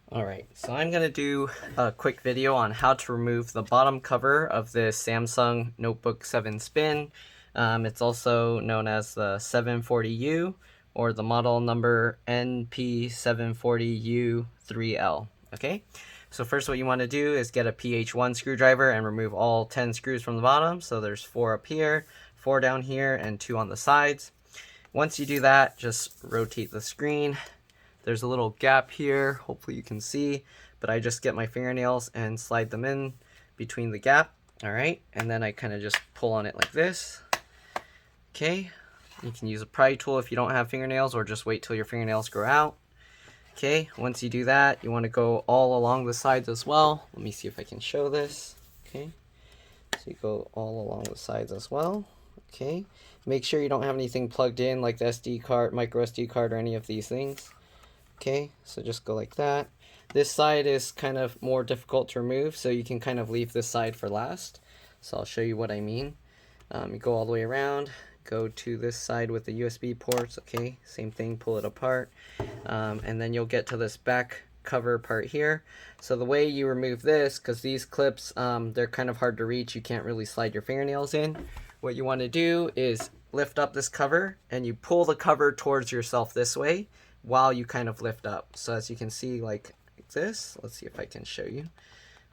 Alright, so I'm going to do a quick video on how to remove the bottom cover of this Samsung Notebook 7 Spin. It's also known as the 740U or the model number NP740U3L. Okay, so first what you want to do is get a PH1 screwdriver and remove all 10 screws from the bottom. So there's 4 up here, 4 down here, and 2 on the sides. Once you do that, just rotate the screen. There's a little gap here, hopefully you can see, but I just get my fingernails and slide them in between the gap. All right, and then I kind of just pull on it like this. Okay, you can use a pry tool if you don't have fingernails, or just wait till your fingernails grow out. Okay, once you do that, you want to go all along the sides as well. Let me see if I can show this. Okay, so you go all along the sides as well. Okay, make sure you don't have anything plugged in like the SD card, micro SD card, or any of these things. Okay, so just go like that. This side is kind of more difficult to remove, so you can kind of leave this side for last. So I'll show you what I mean. You go all the way around, go to this side with the USB ports. Okay, same thing, pull it apart. And then you'll get to this back cover part here. So the way you remove this, because these clips, they're kind of hard to reach, you can't really slide your fingernails in. What you want to do is lift up this cover, and you pull the cover towards yourself this way, while you kind of lift up. So as you can see, like this, let's see if I can show you,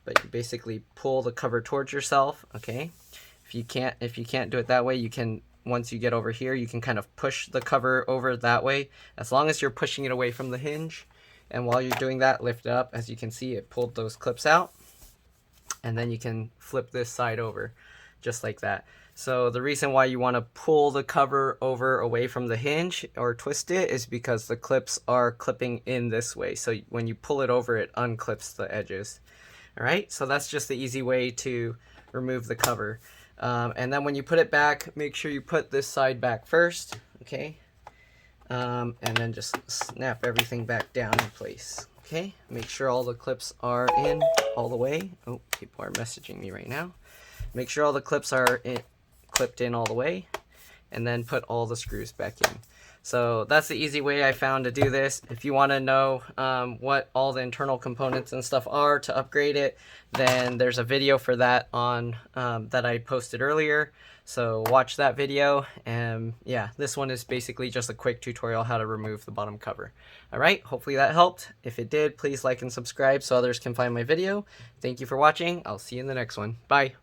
but you basically pull the cover towards yourself. Okay, if you can't do it that way, you can, once you get over here, you can kind of push the cover over that way, as long as you're pushing it away from the hinge. And while you're doing that, lift it up. As you can see, it pulled those clips out, and then you can flip this side over just like that. So the reason why you want to pull the cover over away from the hinge or twist it is because the clips are clipping in this way. So when you pull it over, it unclips the edges. All right, so that's just the easy way to remove the cover. And then when you put it back, make sure you put this side back first, okay? And then just snap everything back down in place, okay? Make sure all the clips are in all the way. Oh, people are messaging me right now. Make sure all the clips are clipped in all the way, and then put all the screws back in. So that's the easy way I found to do this. If you want to know what all the internal components and stuff are to upgrade it, then there's a video for that on that I posted earlier. So watch that video. And yeah, this one is basically just a quick tutorial how to remove the bottom cover. All right, hopefully that helped. If it did, please like and subscribe so others can find my video. Thank you for watching. I'll see you in the next one. Bye.